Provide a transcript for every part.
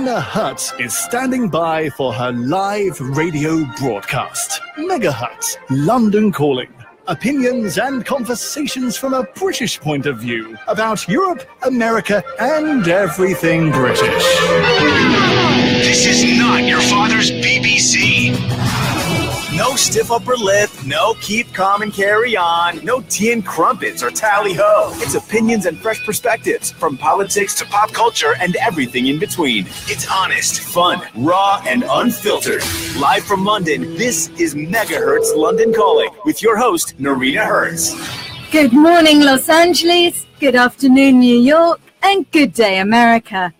MegaHertz is standing by for her live radio broadcast. MegaHertz, London Calling. Opinions and conversations from a British point of view about Europe, America, and everything British. This is not your father's BBC. No stiff upper lip, no keep calm and carry on, no tea and crumpets or tally-ho. It's opinions and fresh perspectives from politics to pop culture and everything in between. It's honest, fun, raw, and unfiltered. Live from London, this is MegaHertz London Calling with your host, Noreena Hertz. Good morning, Los Angeles. Good afternoon, New York. And good day, America.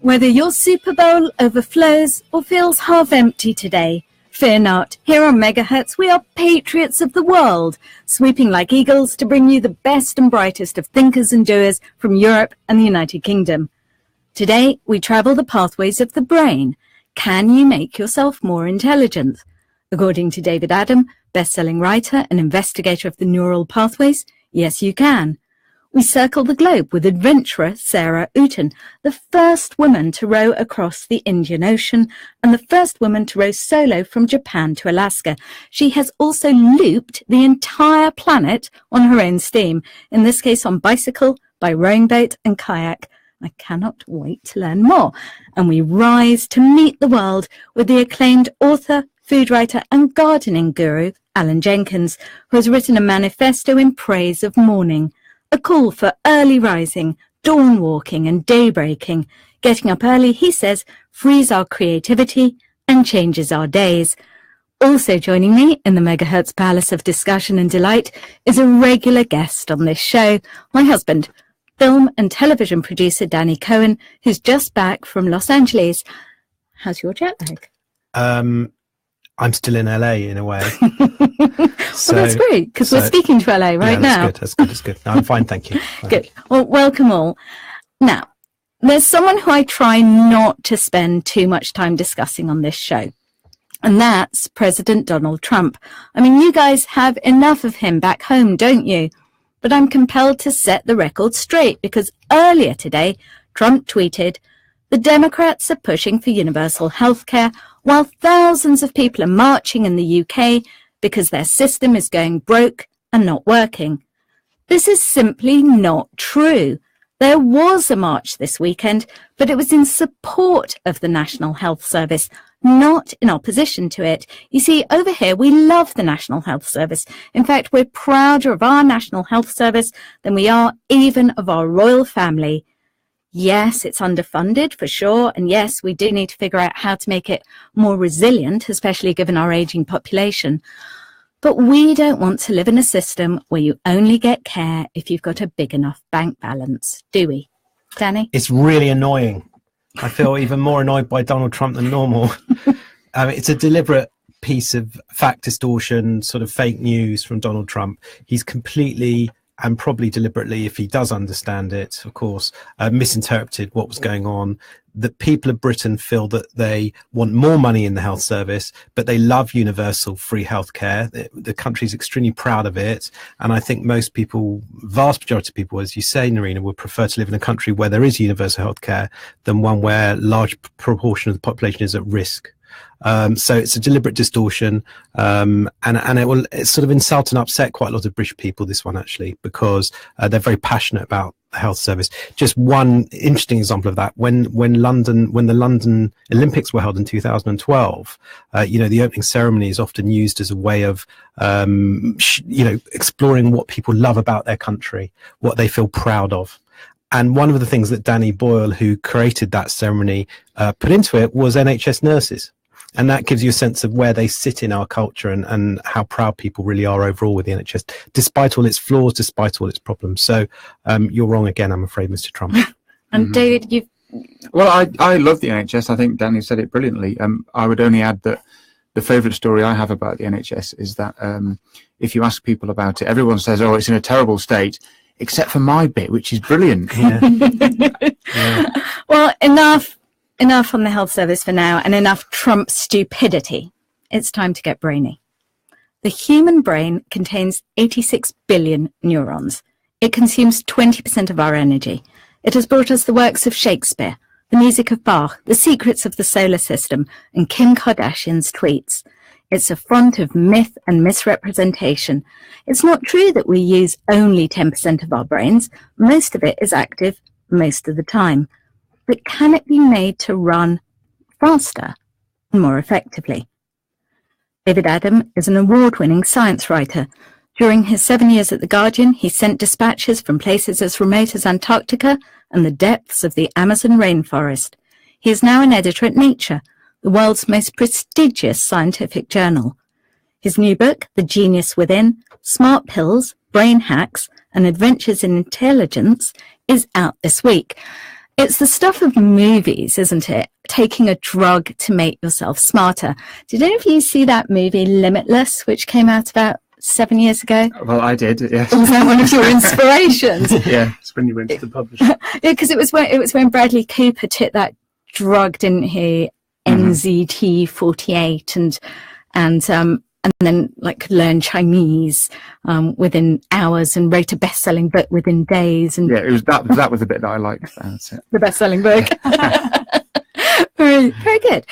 Whether your Super Bowl overflows or feels half empty today, fear not. Here on MegaHertz, we are patriots of the world, sweeping like eagles to bring you the best and brightest of thinkers and doers from Europe and the United Kingdom. Today, we travel the pathways of the brain. Can you make yourself more intelligent? According to David Adam, best-selling writer and investigator of the neural pathways, yes, you can. We circle the globe with adventurer Sarah Outen, the first woman to row across the Indian Ocean and the first woman to row solo from Japan to Alaska. She has also looped the entire planet on her own steam, in this case on bicycle, by rowing boat and kayak. I cannot wait to learn more. And we rise to meet the world with the acclaimed author, food writer and gardening guru, Allan Jenkins, who has written a manifesto in praise of morning. A call for early rising, dawn walking and daybreaking. Getting up early, he says, frees our creativity and changes our days. Also joining me in the MegaHertz Palace of Discussion and Delight is a regular guest on this show, my husband, film and television producer Danny Cohen, who's just back from Los Angeles. How's your jet lag? I'm still in LA in a way. Well, that's great, because we're speaking to LA right now. That's good. No, I'm fine, thank you. Good. Well, welcome all. Now, there's someone who I try not to spend too much time discussing on this show, and that's President Donald Trump. I mean, you guys have enough of him back home, don't you? But I'm compelled to set the record straight, because earlier today, Trump tweeted, "The Democrats are pushing for universal health care, while thousands of people are marching in the UK because their system is going broke and not working." This is simply not true. There was a march this weekend, but it was in support of the National Health Service, not in opposition to it. You see, over here, we love the National Health Service. In fact, we're prouder of our National Health Service than we are even of our royal family. Yes, it's underfunded for sure. And yes, we do need to figure out how to make it more resilient, especially given our aging population. But we don't want to live in a system where you only get care if you've got a big enough bank balance, do we? Danny? It's really annoying. I feel even more annoyed by Donald Trump than normal. It's a deliberate piece of fact distortion, sort of fake news from Donald Trump. He's completely, and probably deliberately, if he does understand it, of course, misinterpreted what was going on. The people of Britain feel that they want more money in the health service, but they love universal free healthcare. The country is extremely proud of it. And I think most people, vast majority of people, as you say, Noreena, would prefer to live in a country where there is universal healthcare than one where a large proportion of the population is at risk. So it's a deliberate distortion, and it's sort of insult and upset quite a lot of British people, this one actually, because they're very passionate about the health service. Just one interesting example of that, when the London Olympics were held in 2012, the opening ceremony is often used as a way of exploring what people love about their country, what they feel proud of. And one of the things that Danny Boyle, who created that ceremony, put into it was NHS nurses. And that gives you a sense of where they sit in our culture and how proud people really are overall with the NHS, despite all its flaws, despite all its problems. So you're wrong again, I'm afraid, Mr. Trump. And David, Well, I love the NHS. I think Danny said it brilliantly. I would only add that the favourite story I have about the NHS is that if you ask people about it, everyone says, oh, it's in a terrible state, except for my bit, which is brilliant. Yeah. Yeah. Well, enough on the health service for now, and enough Trump stupidity. It's time to get brainy. The human brain contains 86 billion neurons. It consumes 20% of our energy. It has brought us the works of Shakespeare, the music of Bach, the secrets of the solar system, and Kim Kardashian's tweets. It's a front of myth and misrepresentation. It's not true that we use only 10% of our brains. Most of it is active most of the time. But can it be made to run faster and more effectively? David Adam is an award-winning science writer. During his 7 years at The Guardian, he sent dispatches from places as remote as Antarctica and the depths of the Amazon rainforest. He is now an editor at Nature, the world's most prestigious scientific journal. His new book, The Genius Within, Smart Pills, Brain Hacks, and Adventures in Intelligence, is out this week. It's the stuff of movies, isn't it? Taking a drug to make yourself smarter. Did any of you see that movie Limitless, which came out about 7 years ago? Well, I did, yes. Was that one of your inspirations? Yeah, it's when you went to the publisher. Yeah, because it was when Bradley Cooper took that drug, didn't he? NZT48 and then like learn Chinese within hours and wrote a best-selling book within days. And yeah, it was that was the bit that I liked. That's it. The best-selling book. Very, very good.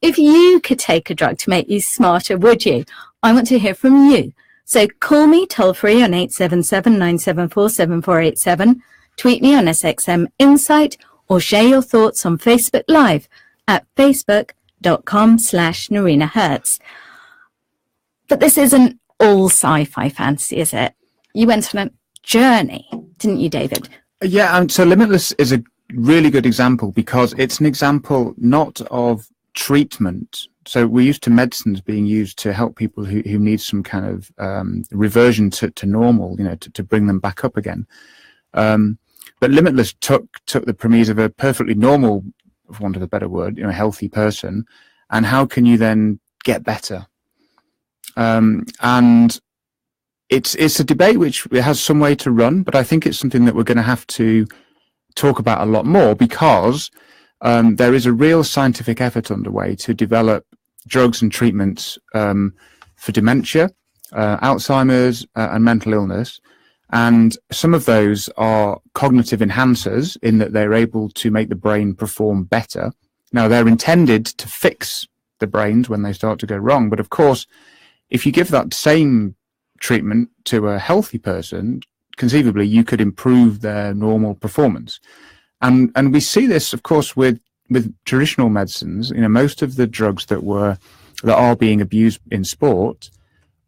If you could take a drug to make you smarter, would you? I want to hear from you. So call me toll-free on 877-974-7487, tweet me on SXM Insight, or share your thoughts on Facebook Live at facebook.com/Noreena Hertz. But this isn't all sci-fi fantasy, is it? You went on a journey, didn't you, David? Yeah, so Limitless is a really good example because it's an example not of treatment. So we're used to medicines being used to help people who need some kind of reversion to normal, to bring them back up again. But Limitless took the premise of a perfectly normal, for want of a better word, healthy person, and how can you then get better? And it's a debate which has some way to run, but I think it's something that we're going to have to talk about a lot more because there is a real scientific effort underway to develop drugs and treatments for dementia, Alzheimer's, and mental illness. And some of those are cognitive enhancers in that they're able to make the brain perform better. Now, they're intended to fix the brains when they start to go wrong. But of course, if you give that same treatment to a healthy person, conceivably you could improve their normal performance. And we see this, of course, with traditional medicines. Most of the drugs that are being abused in sport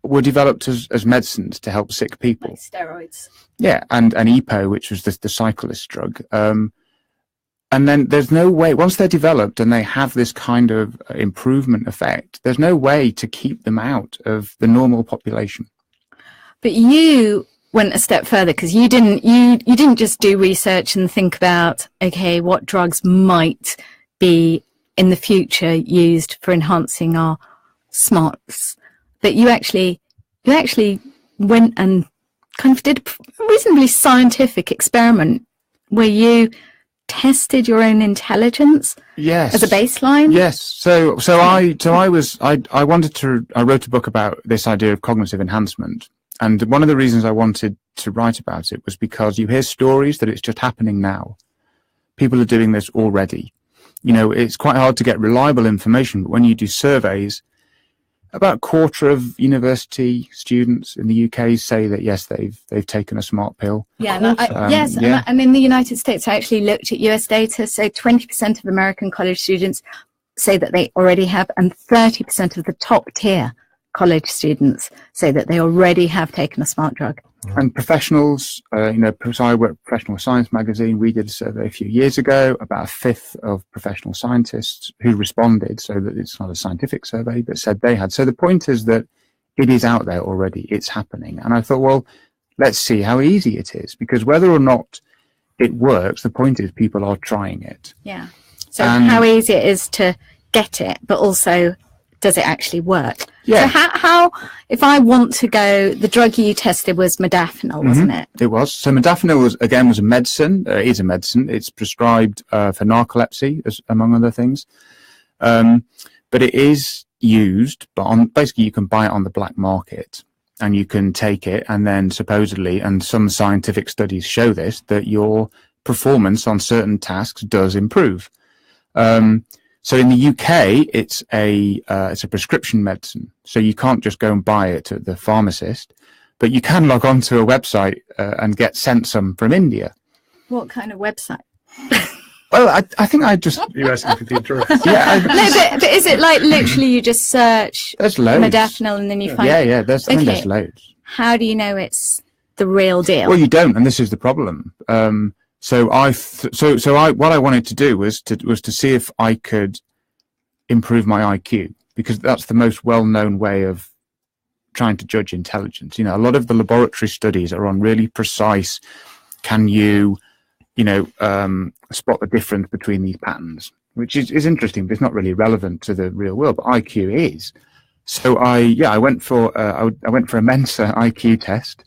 were developed as medicines to help sick people. Like steroids. Yeah, and EPO, which was the cyclist drug. And then there's no way, once they're developed and they have this kind of improvement effect, there's no way to keep them out of the normal population. But you went a step further because you didn't just do research and think about, okay, what drugs might be in the future used for enhancing our smarts. But you actually went and kind of did a reasonably scientific experiment where you tested your own intelligence. Yes. As a baseline. Yes. So I wrote a book about this idea of cognitive enhancement, and one of the reasons I wanted to write about it was because you hear stories that it's just happening now. People are doing this already. It's quite hard to get reliable information, but when you do surveys, about a quarter of university students in the UK say that yes, they've taken a smart pill. Yeah, and in the United States, I actually looked at US data. So 20% of American college students say that they already have, and 30% of the top tier college students say that they already have taken a smart drug. And professionals, so I work for Professional Science magazine. We did a survey a few years ago, about a fifth of professional scientists who responded, so that it's not a scientific survey, but said they had. So the point is that it is out there already, it's happening. And I thought, well, let's see how easy it is, because whether or not it works, the point is people are trying it. Yeah. So how easy it is to get it, but also does it actually work? Yeah. So how if I want to go, the drug you tested was modafinil, wasn't it? It was. So modafinil was a medicine. Is a medicine. It's prescribed for narcolepsy, among other things. But it is used, but basically you can buy it on the black market, and you can take it, and then supposedly, and some scientific studies show this, that your performance on certain tasks does improve. So in the UK, it's a prescription medicine. So you can't just go and buy it at the pharmacist, but you can log on to a website and get sent some from India. What kind of website? Well, I think I just... You're asking for the address. Yeah. But is it like literally you just search There's loads. modafinil and then you find... Yeah, I think there's loads. How do you know it's the real deal? Well, you don't, and this is the problem. What I wanted to do was to see if I could improve my IQ, because that's the most well-known way of trying to judge intelligence. You know, a lot of the laboratory studies are on really precise, can you spot the difference between these patterns, which is interesting, but it's not really relevant to the real world, but IQ is. So I went for a Mensa IQ test,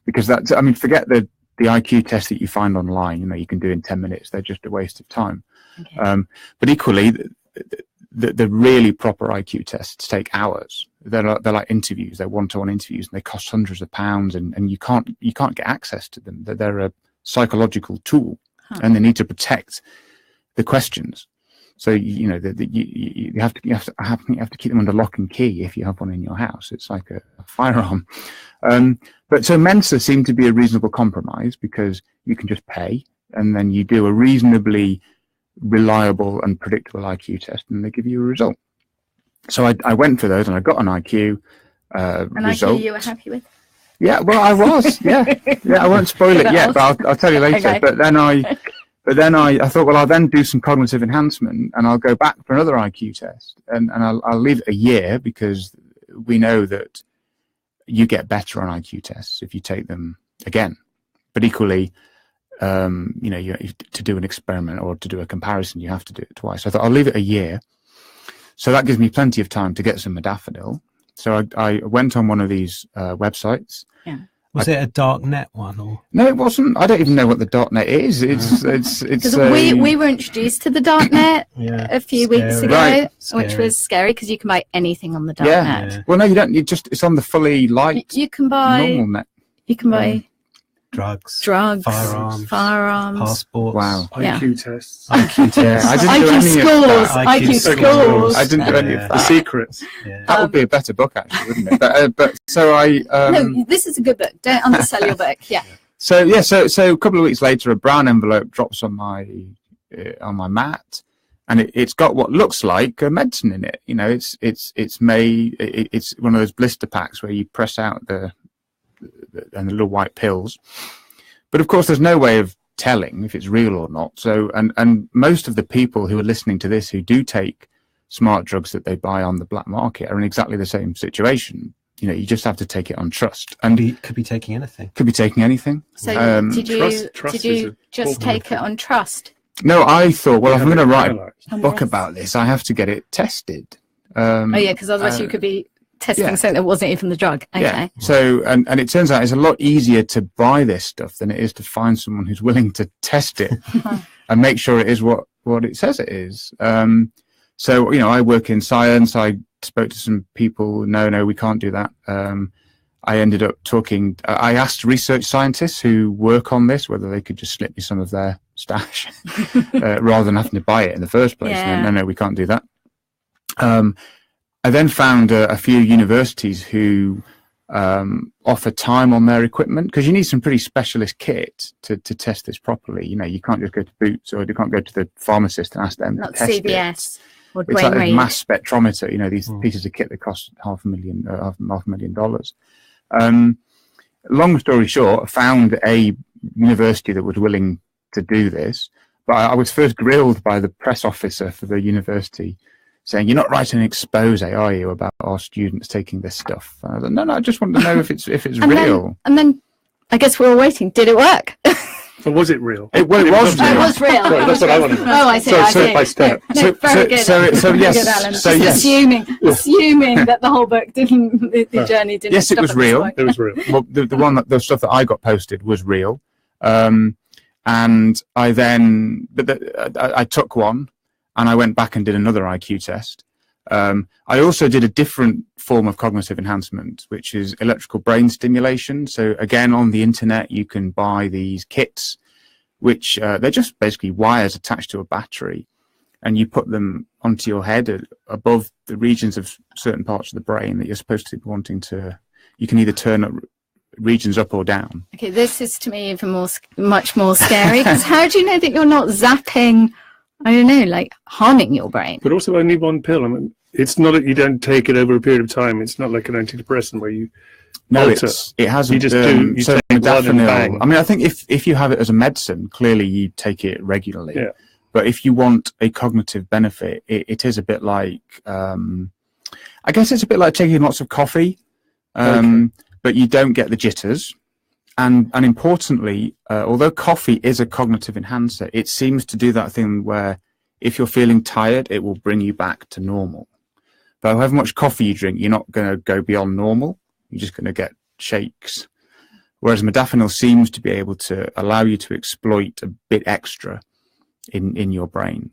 because that's, I mean, forget the IQ test that you find online, you know, you can do in 10 minutes. They're just a waste of time. Okay. But equally, the really proper IQ tests take hours. They're like interviews. They're one-to-one interviews, and they cost hundreds of pounds, and you can't get access to them. They're a psychological tool, and they need to protect the questions. So you have to keep them under lock and key if you have one in your house. It's like a firearm. But so Mensa seemed to be a reasonable compromise, because you can just pay, and then you do a reasonably reliable and predictable IQ test, and they give you a result. So I went for those, and I got an IQ result. IQ you were happy with? Yeah, well, I was. Yeah, I won't spoil it yet, but I'll tell you later. Okay. But then I thought, well, I'll then do some cognitive enhancement, and I'll go back for another IQ test, and I'll leave it a year, because we know that you get better on IQ tests if you take them again. But equally, to do an experiment or to do a comparison, you have to do it twice. So I thought I'll leave it a year. So that gives me plenty of time to get some modafinil. So I went on one of these websites. Yeah. Was it a darknet one, or? No, it wasn't. I don't even know what the darknet is. It's because we were introduced to the darknet a few weeks ago, right. Which was scary, because you can buy anything on the darknet. Yeah. Well, no, you don't. It's on the fully light. You can buy normal net. You can buy drugs, firearms, passports. Wow. IQ tests. IQ tests. I didn't do any of that. IQ scores. I didn't do any of that. The secrets. Yeah. That would be a better book, actually, wouldn't it? But so I. No, this is a good book. Don't undersell your book. Yeah. So a couple of weeks later, a brown envelope drops on my mat, and it's got what looks like a medicine in it. You know, it's one of those blister packs where you press out and the little white pills, but of course there's no way of telling if it's real or not. So and most of the people who are listening to this who do take smart drugs that they buy on the black market are in exactly the same situation. You know, you just have to take it on trust, and could be taking anything. Could be taking anything. So did you just take it on trust? No, I thought, well, if I'm going to write a book about this, I have to get it tested. Because otherwise you could be testing something that wasn't even the drug. Okay. Yeah. So, and it turns out it's a lot easier to buy this stuff than it is to find someone who's willing to test it and make sure it is what it says it is. So, you know, I work in science. I spoke to some people. No, we can't do that. I ended up talking. I asked research scientists who work on this whether they could just slip me some of their stash rather than having to buy it in the first place. Yeah. No, we can't do that. I then found a few universities who offer time on their equipment, because you need some pretty specialist kit to test this properly. You know, you can't just go to Boots, or you can't go to the pharmacist and ask them Not to test CBS it. Or It's like Dwayne a mass spectrometer, you know, these pieces of kit that cost $500,000. Long story short, I found a university that was willing to do this, but I was first grilled by the press officer for the university, saying, "You're not writing an expose, are you, about our students taking this stuff?" And I was like, no, I just want to know if it's real. And then I guess we're all waiting. Did it work? But was it real? It was real. It was real. Sorry, that's what I want to know. Oh, I see. Step by step. No, very good. So yes. Very good, Alan. So Just yes. assuming that the whole book didn't, the journey didn't. Yes, it was real. It was real. Well, the stuff that I got posted was real, and I then I took one, and I went back and did another IQ test. I also did a different form of cognitive enhancement, which is electrical brain stimulation. So again, on the internet, you can buy these kits, which they're just basically wires attached to a battery. and you put them onto your head above the regions of certain parts of the brain that you're supposed to be wanting to, you can either turn up regions up or down. Okay, this is to me even much more scary, because how do you know that you're not zapping, I don't know, like harming your brain? But also only one pill. I mean, it's not that you don't take it over a period of time. It's not like an antidepressant where you alter. It hasn't. You just do. You so take one and bang. I mean, I think if you have it as a medicine, clearly you take it regularly. Yeah. But if you want a cognitive benefit, it is a bit like, I guess it's a bit like taking lots of coffee, but you don't get the jitters. And importantly, although coffee is a cognitive enhancer, it seems to do that thing where if you're feeling tired, it will bring you back to normal. But however much coffee you drink, you're not going to go beyond normal. You're just going to get shakes. Whereas modafinil seems to be able to allow you to exploit a bit extra in your brain.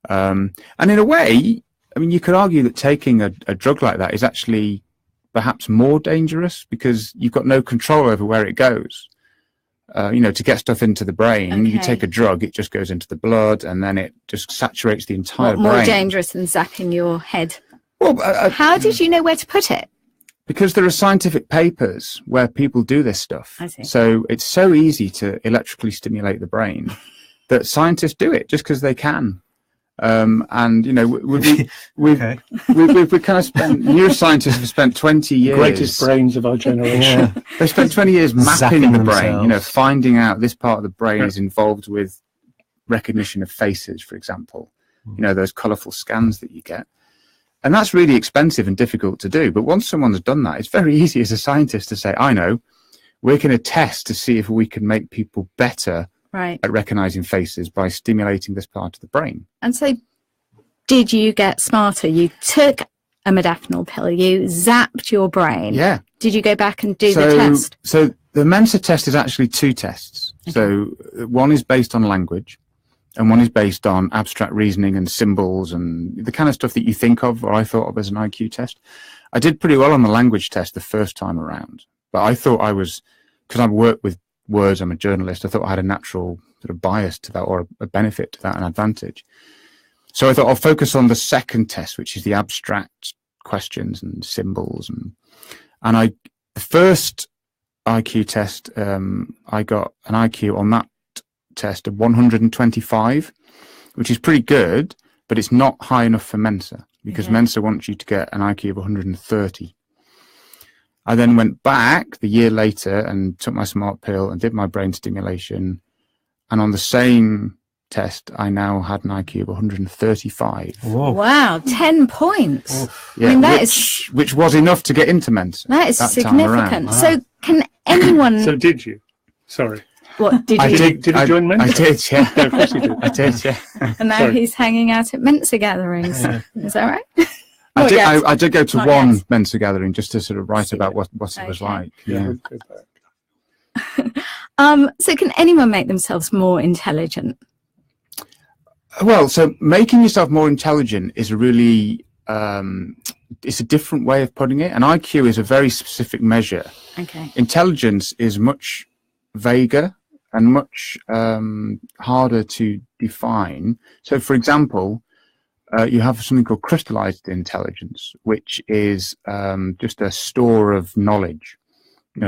And in a way, I mean, you could argue that taking a drug like that is actually perhaps more dangerous because you've got no control over where it goes. To get stuff into the brain, you take a drug, it just goes into the blood and then it just saturates the entire brain. More dangerous than zapping your head? Well, how did you know where to put it? Because there are scientific papers where people do this stuff. I see. So it's so easy to electrically stimulate the brain that scientists do it just because they can. We've kind of spent, neuroscientists have spent 20 years. Greatest brains of our generation. They spent 20 years mapping the brain, themselves. finding out this part of the brain is involved with recognition of faces, for example, those colourful scans that you get. And that's really expensive and difficult to do. But once someone's done that, it's very easy as a scientist to say, I know, we're going to test to see if we can make people better at recognizing faces by stimulating this part of the brain. And so did you get smarter? You took a modafinil pill, you zapped your brain. Yeah. Did you go back and do the test? So the Mensa test is actually two tests. Okay. So one is based on language and one is based on abstract reasoning and symbols and the kind of stuff that you think of or I thought of as an IQ test. I did pretty well on the language test the first time around, but I thought I was, because I work with words, I'm a journalist, I thought I had a natural sort of bias to that or a benefit to that, an advantage. So I thought I'll focus on the second test, which is the abstract questions and symbols. And the first IQ test, I got an IQ on that test of 125, which is pretty good, but it's not high enough for Mensa because Mensa wants you to get an IQ of 130. I then went back the year later and took my smart pill and did my brain stimulation. And on the same test, I now had an IQ of 135. Whoa. Wow, 10 points. Yeah, I mean, which was enough to get into Mensa. That is significant. Wow. So can anyone... So did you? Sorry. What, did you? Did you join Mensa? I did, yeah. No, of course you did. I did, yeah. And now he's hanging out at Mensa gatherings. Is that right? I did go to Not one yet. Mensa gathering just to sort of write about what it was like. Yeah. So can anyone make themselves more intelligent? Well, so making yourself more intelligent is a really, it's a different way of putting it. And IQ is a very specific measure. Okay. Intelligence is much vaguer and much harder to define. So, for example, you have something called crystallized intelligence, which is just a store of knowledge,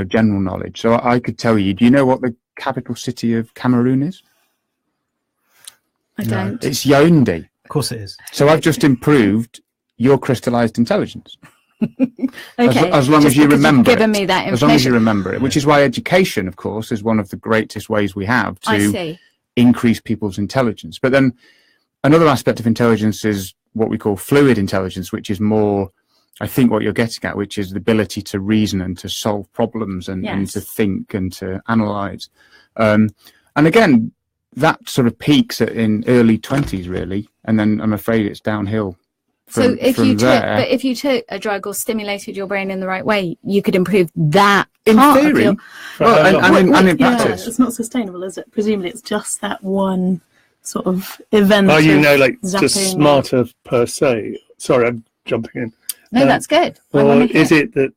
general knowledge. So I could tell you, do you know what the capital city of Cameroon is? I don't. It's Yaoundé. Of course it is. So I've just improved your crystallized intelligence. Okay. As long Just as you because remember you've given it. me that As long as you information. remember it, which is why education, of course, is one of the greatest ways we have I to see. increase people's intelligence. But then another aspect of intelligence is what we call fluid intelligence, which is more, I think, what you're getting at, which is the ability to reason and to solve problems and to think and to analyze. And again, that sort of peaks in early 20s, really. And then I'm afraid it's downhill. So if you took a drug or stimulated your brain in the right way, you could improve that in part of theory, your... and in Yeah, practice. it's not sustainable, is it? Presumably it's just that one sort of event. Are you now like zapping just smarter per se? Sorry, I'm jumping in. No, that's good. I Or wanna hear. is it that,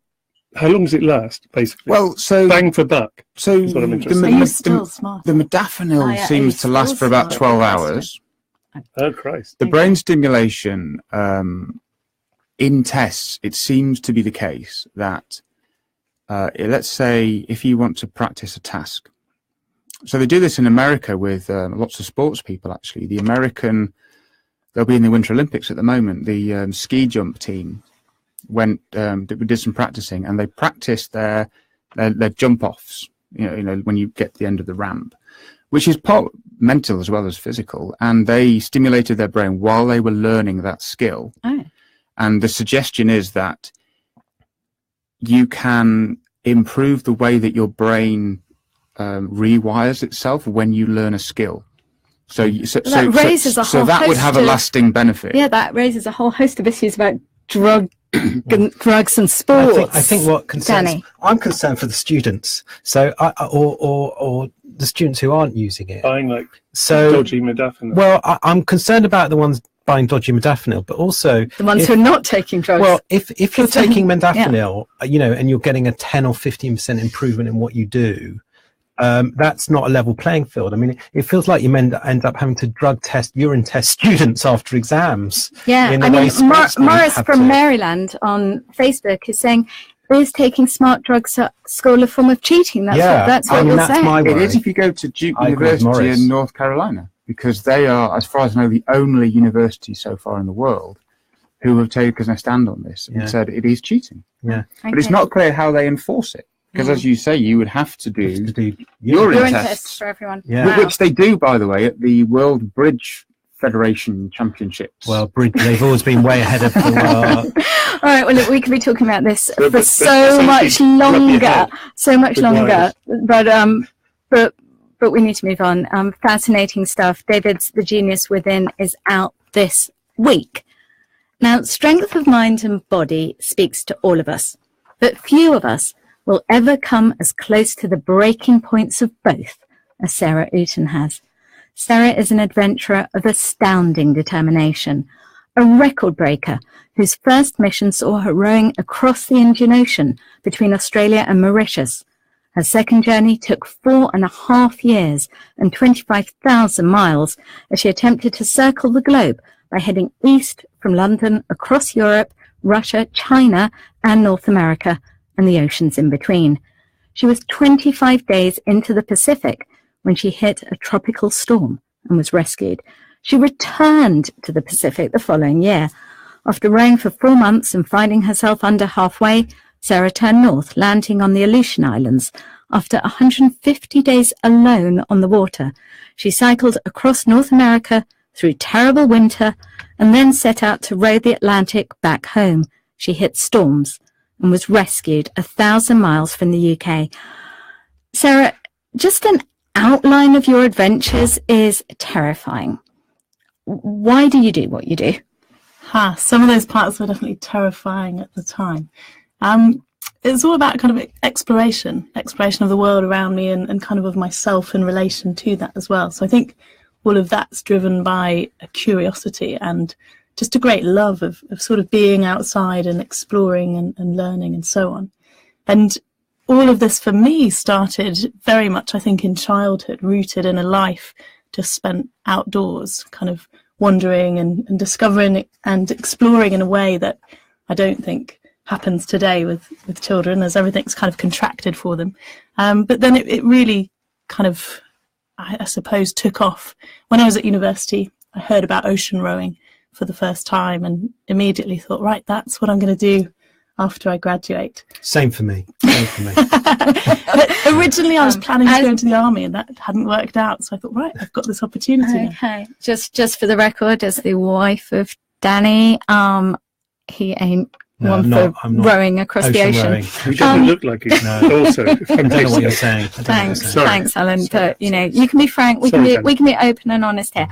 how long does it last, basically? Well, so bang for buck. So That's what I'm interested Are in. you still smart? the modafinil Oh, yeah, seems he's to last still for about smart, 12 isn't hours. Oh, Christ. The brain stimulation, in tests, it seems to be the case that, let's say, if you want to practice a task. So they do this in America with lots of sports people, actually. They'll be in the Winter Olympics at the moment. The ski jump team did some practicing, and they practiced their jump offs, you know, when you get to the end of the ramp, which is part mental as well as physical. And they stimulated their brain while they were learning that skill. Oh. And the suggestion is that you can improve the way that your brain rewires itself when you learn a skill. So that would have a lasting benefit. Yeah, that raises a whole host of issues about drugs and sports. I think what concerns Danny. I'm concerned for the students. So or the students who aren't using it. Buying dodgy modafinil. Well, I'm concerned about the ones buying dodgy modafinil, but also the ones who are not taking drugs. Well, if you're taking modafinil, you know, and you're getting a 10 or 15% improvement in what you do, that's not a level playing field. I mean, it feels like you end up having to urine test students after exams. Yeah, I mean, Morris from Maryland on Facebook is saying, is taking smart drugs at school a form of cheating? That's what you're saying. It is if you go to Duke University in North Carolina, because they are, as far as I know, the only university so far in the world who have taken a stand on this and said it is cheating. Yeah, but it's not clear how they enforce it. Because, as you say, you would have to do urine tests for everyone. Yeah. Wow. Which they do, by the way, at the World Bridge Federation Championships. Well, they've always been way ahead of the world. All right, well, look, we could be talking about this for so much longer. But we need to move on. Fascinating stuff. David's The Genius Within is out this week. Now, strength of mind and body speaks to all of us, but few of us will ever come as close to the breaking points of both as Sarah Outen has. Sarah is an adventurer of astounding determination, a record breaker whose first mission saw her rowing across the Indian Ocean between Australia and Mauritius. Her second journey took 4.5 years and 25,000 miles as she attempted to circle the globe by heading east from London across Europe, Russia, China, and North America, and the oceans in between. She was 25 days into the Pacific when she hit a tropical storm and was rescued. She returned to the Pacific the following year. After rowing for 4 months and finding herself under halfway, Sarah turned north, landing on the Aleutian Islands. After 150 days alone on the water, she cycled across North America through terrible winter and then set out to row the Atlantic back home. She hit storms and was rescued 1,000 miles from the UK. Sarah, just an outline of your adventures is terrifying. Why do you do what you do? Some of those parts were definitely terrifying at the time. It's all about kind of exploration of the world around me and kind of myself in relation to that as well. So I think all of that's driven by a curiosity and just a great love of sort of being outside and exploring and learning and so on. And all of this for me started very much, I think, in childhood, rooted in a life just spent outdoors, kind of wandering and discovering and exploring in a way that I don't think happens today with children, as everything's kind of contracted for them. But then it really kind of, I suppose, took off. When I was at university, I heard about ocean rowing for the first time and immediately thought, right, that's what I'm going to do after I graduate. Same for me. Originally I was planning to go into the army and that hadn't worked out, so I thought, right, I've got this opportunity. Okay, just for the record, as the wife of Danny, he ain't rowing across the ocean. He doesn't look like it. Also, I don't know what you're saying. Thanks, Alan. But you know, you can be frank. We can be open and honest here.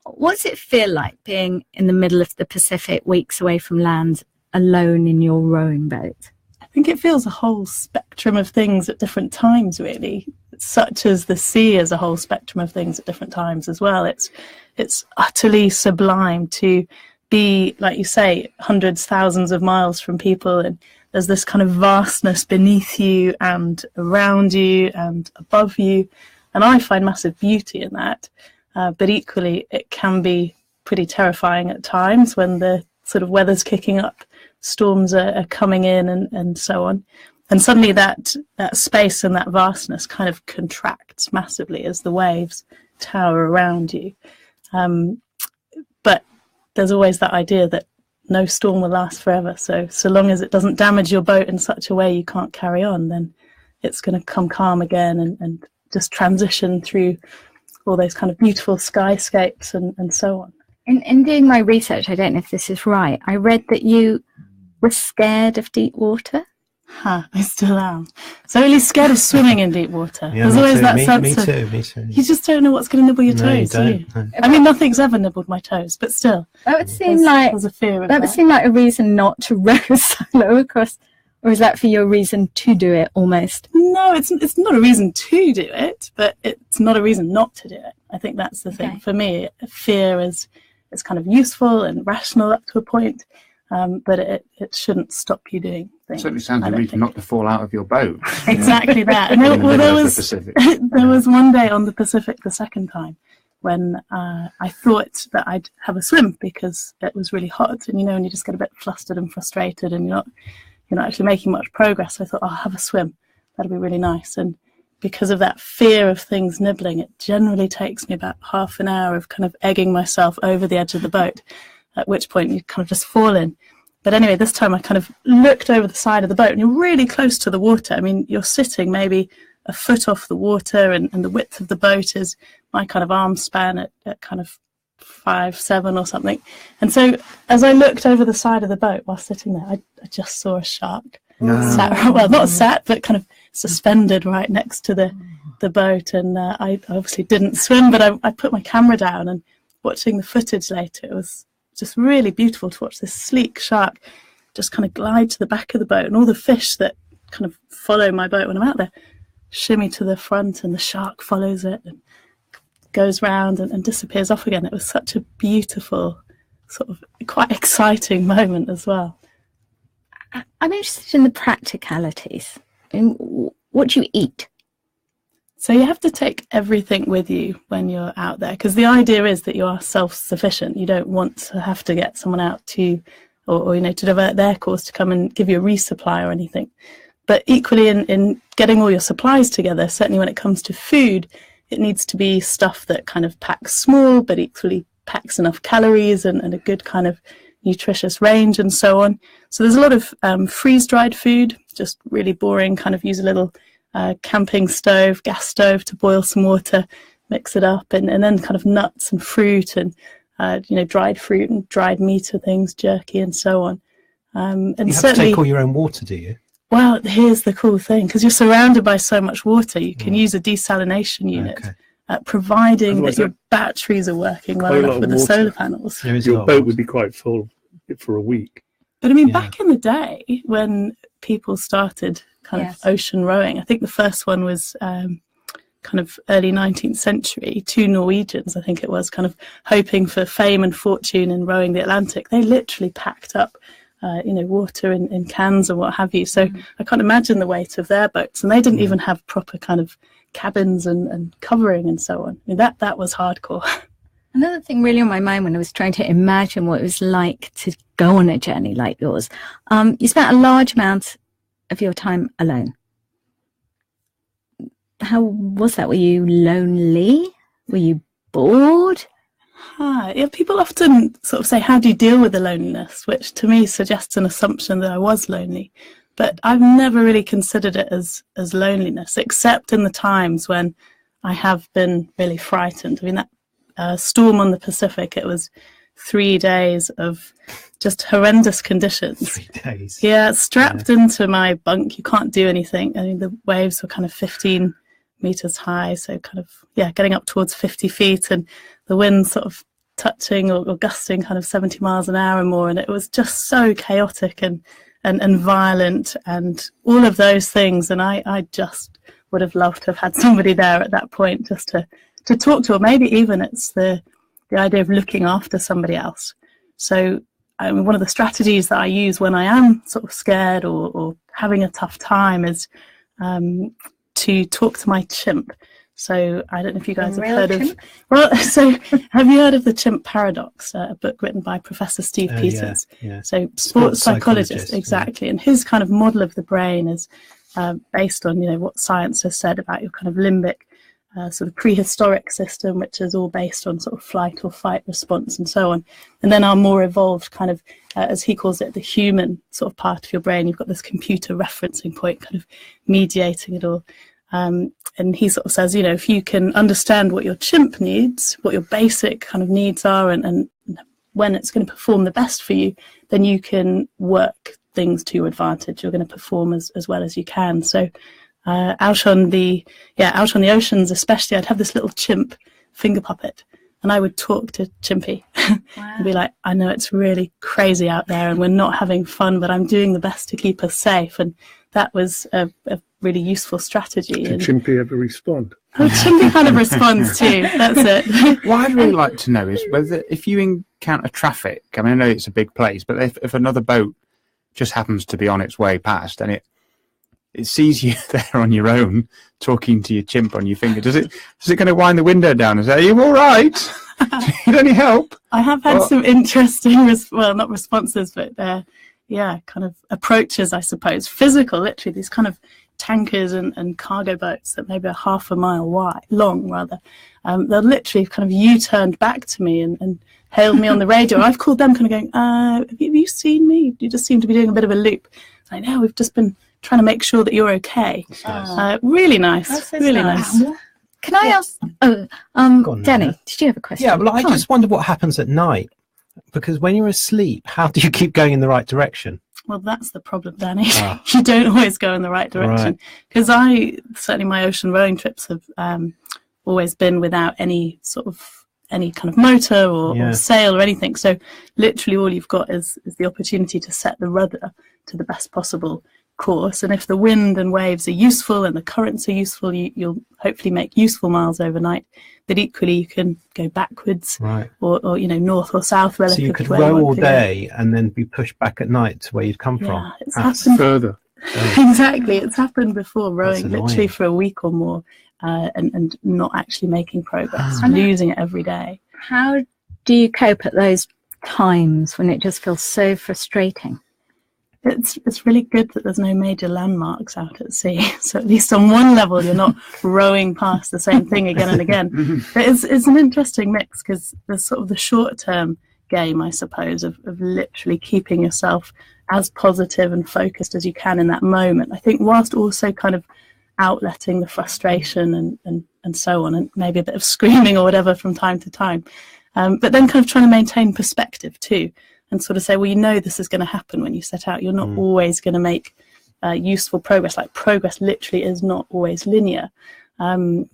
What does it feel like being in the middle of the Pacific, weeks away from land, alone in your rowing boat? I think it feels a whole spectrum of things at different times, really, such as the sea as a whole spectrum of things at different times as well. It's utterly sublime to be, like you say, hundreds, thousands of miles from people, and there's this kind of vastness beneath you and around you and above you, and I find massive beauty in that. But equally, it can be pretty terrifying at times when the sort of weather's kicking up, storms are coming in and so on. And suddenly that space and that vastness kind of contracts massively as the waves tower around you. But there's always that idea that no storm will last forever. So long as it doesn't damage your boat in such a way you can't carry on, then it's going to come calm again and just transition through all those kind of beautiful skyscapes and so on. In doing my research, I don't know if this is right, I read that you were scared of deep water. I still am. So really scared of swimming in deep water. Yeah, There's always that sense me too. you just don't know what's going to nibble your toes, do you? No. I mean, nothing's ever nibbled my toes, but still. That would seem like there's a fear of that would seem like a reason not to row solo across, or is that for your reason to do it almost? No, it's not a reason to do it, but it's not a reason not to do it. I think that's the thing. For me, fear is kind of useful and rational up to a point. But it shouldn't stop you doing things. It certainly sounds a reason not to fall out of your boat. Exactly that. And there was one day on the Pacific the second time when I thought that I'd have a swim because it was really hot, and when you just get a bit flustered and frustrated and you're not actually making much progress. So I thought, I'll have a swim. That'll be really nice. And because of that fear of things nibbling, it generally takes me about half an hour of kind of egging myself over the edge of the boat, at which point you kind of just fall in. But anyway, this time I kind of looked over the side of the boat, and you're really close to the water. I mean, you're sitting maybe a foot off the water, and the width of the boat is my kind of arm span at kind of 5'7" or something. And so as I looked over the side of the boat while sitting there, I just saw a shark. Not sat, but kind of suspended right next to the boat. And I obviously didn't swim, but I put my camera down, and watching the footage later, it was just really beautiful to watch this sleek shark just kind of glide to the back of the boat, and all the fish that kind of follow my boat when I'm out there shimmy to the front, and the shark follows it and goes round and disappears off again. It was such a beautiful, sort of quite exciting moment as well. I'm interested in the practicalities. What do you eat? So you have to take everything with you when you're out there, because the idea is that you are self-sufficient. You don't want to have to get someone out to, or to divert their course to come and give you a resupply or anything. But equally in getting all your supplies together, certainly when it comes to food, it needs to be stuff that kind of packs small, but equally packs enough calories and a good kind of nutritious range and so on. So there's a lot of freeze-dried food, just really boring, kind of use a little camping stove, gas stove to boil some water, mix it up, and then kind of nuts and fruit and dried fruit and dried meat or things, jerky and so on. And you have to take all your own water, do you? Well, here's the cool thing, because you're surrounded by so much water, you can use a desalination unit, providing that your batteries are working well enough with the solar panels. Your boat would be quite full for a week. But I mean, back in the day when people started kind of ocean rowing, I think the first one was kind of early 19th century, two Norwegians, I think it was, kind of hoping for fame and fortune in rowing the Atlantic. They literally packed up water in cans and what have you. So I can't imagine the weight of their boats. And they didn't even have proper kind of cabins and covering and so on. I mean, that was hardcore. Another thing really on my mind when I was trying to imagine what it was like to go on a journey like yours, you spent a large amount of your time alone. How was that? Were you lonely? Were you bored? Yeah, people often sort of say, how do you deal with the loneliness? Which to me suggests an assumption that I was lonely. But I've never really considered it as loneliness, except in the times when I have been really frightened. I mean, that storm on the Pacific, it was 3 days of just horrendous conditions. 3 days? Yeah, strapped into my bunk. You can't do anything. I mean, the waves were kind of 15 meters high, so kind of, getting up towards 50 feet, and the wind sort of touching or gusting kind of 70 miles an hour and more, and it was just so chaotic and violent and all of those things. And I just would have loved to have had somebody there at that point just to talk to, or maybe even it's the idea of looking after somebody else. So I mean, one of the strategies that I use when I am sort of scared or having a tough time is to talk to my chimp. So I don't know if you guys have heard of. Well, so have you heard of the chimp paradox? A book written by Professor Steve Peters. Yeah. So sports psychologist, exactly. And his kind of model of the brain is based on what science has said about your kind of limbic sort of prehistoric system, which is all based on sort of flight or fight response and so on. And then our more evolved kind of, as he calls it, the human sort of part of your brain. You've got this computer referencing point kind of mediating it all. And he sort of says, if you can understand what your chimp needs, what your basic kind of needs are, and when it's going to perform the best for you, then you can work things to your advantage. You're going to perform as well as you can. So out on the oceans especially, I'd have this little chimp finger puppet, and I would talk to Chimpy. Wow. And be like, I know it's really crazy out there and we're not having fun, but I'm doing the best to keep us safe. And that was a really useful strategy. Did Chimpy ever respond? Oh, Chimpy kind of responds too. That's it. What I'd really like to know is whether if you encounter traffic, I mean, I know it's a big place, but if another boat just happens to be on its way past and it sees you there on your own talking to your chimp on your finger, is it going to wind the window down and say, "Are you all right? Do you need any help?" I have had some interesting, not responses, but kind of approaches, I suppose. Physical, literally, these kind of tankers and cargo boats that maybe are half a mile long, rather. They'll literally kind of U-turned back to me and hailed me on the radio. I've called them kind of going, have you seen me? You just seem to be doing a bit of a loop. I know, we've just been trying to make sure that you're okay. Nice. Really nice. Really nice. Can I ask? On, Danny, did you have a question? Yeah, well, I just wonder what happens at night, because when you're asleep, how do you keep going in the right direction? Well, that's the problem, Danny. You don't always go in the right direction. Because certainly my ocean rowing trips have always been without any kind of motor or sail or anything. So literally all you've got is the opportunity to set the rudder to the best possible course. And if the wind and waves are useful and the currents are useful, you'll hopefully make useful miles overnight. But equally, you can go backwards or north or south relative. So you could row all day and then be pushed back at night to where you'd come from. It's happened further. Exactly. It's happened before, rowing literally for a week or more and not actually making progress, losing it every day. How do you cope at those times when it just feels so frustrating? It's really good that there's no major landmarks out at sea. So at least on one level, you're not rowing past the same thing again and again. But it's an interesting mix, because there's sort of the short-term game, I suppose, of literally keeping yourself as positive and focused as you can in that moment. I think whilst also kind of outletting the frustration and so on, and maybe a bit of screaming or whatever from time to time. But then kind of trying to maintain perspective too. And sort of say, well, this is going to happen when you set out. You're not always going to make useful progress. Like, progress literally is not always linear. And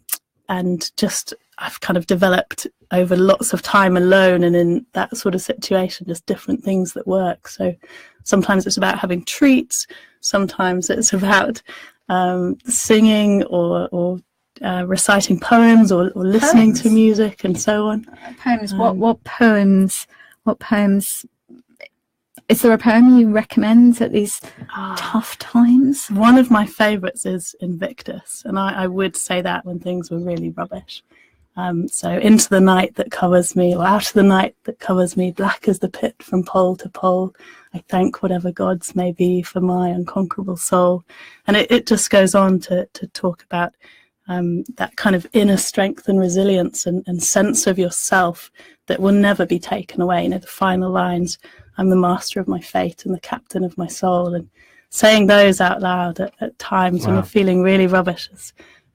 just I've kind of developed over lots of time alone and in that sort of situation, just different things that work. So sometimes it's about having treats. Sometimes it's about singing or reciting poems or listening to music and so on. Poems. What poems? What poems? Is there a poem you recommend at these tough times? One of my favourites is Invictus, and I would say that when things were really rubbish. So into the night that covers me, or out of the night that covers me, black as the pit from pole to pole, I thank whatever gods may be for my unconquerable soul. And it just goes on to talk about that kind of inner strength and resilience and sense of yourself that will never be taken away. The final lines, I'm the master of my fate and the captain of my soul. And saying those out loud at times when you're feeling really rubbish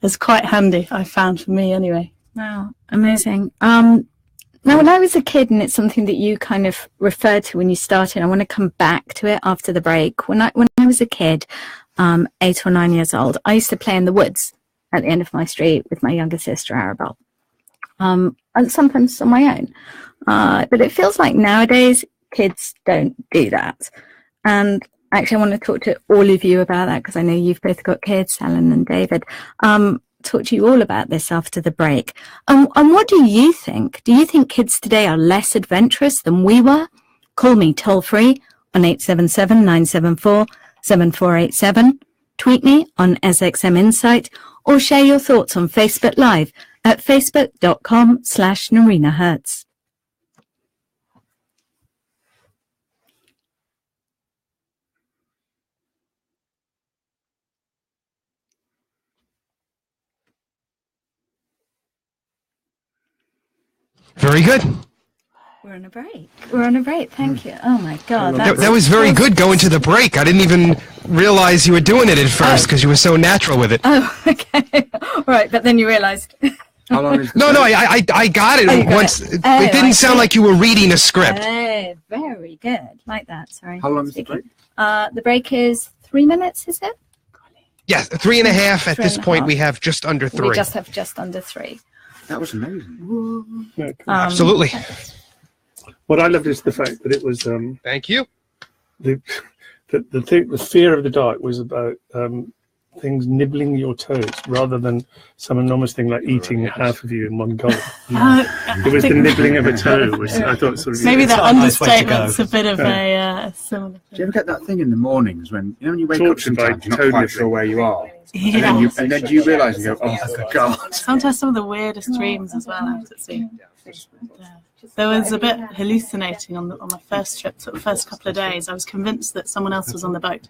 is quite handy, I found, for me anyway. Wow, amazing. Now, when I was a kid, and it's something that you kind of referred to when you started, I want to come back to it after the break. When I was a kid, 8 or 9 years old, I used to play in the woods at the end of my street with my younger sister, Arabelle. And sometimes on my own. But it feels like nowadays kids don't do that. And actually, I want to talk to all of you about that, because I know you've both got kids, Allan and David. Talk to you all about this after the break. And what do you think? Do you think kids today are less adventurous than we were? Call me toll free on 877-974-7487. tweet me on SXM Insight, or share your thoughts on Facebook Live at facebook.com/NoreenaHertz. Very good. We're on a break. We're on a break. Thank you. Oh my God. That was very good going to the break. I didn't even realize you were doing it at first because you were so natural with it. Oh, okay. All right, but then you realised. How long is the No, I got it once. It didn't sound like you were reading a script. Very good. Like that. Sorry. How long is the break? The break is 3 minutes, is it? Yes, 3.5. At this point, we have just under 3. We just have just under 3. That was amazing. Absolutely. What I loved is the fact that it was Thank you. the fear of the dark was about things nibbling your toes rather than some enormous thing like eating half of you in one go. It was the nibbling of a toe, which I thought sort of Maybe that understatement's a bit of a similar thing. Do you ever get that thing in the mornings when when you wake up sometimes you're not quite sure where you are? Yeah. And then you realise and go, oh God. Sometimes some of the weirdest dreams as well after seeing. There was a bit hallucinating on my first trip, sort of first couple of days. I was convinced that someone else was on the boat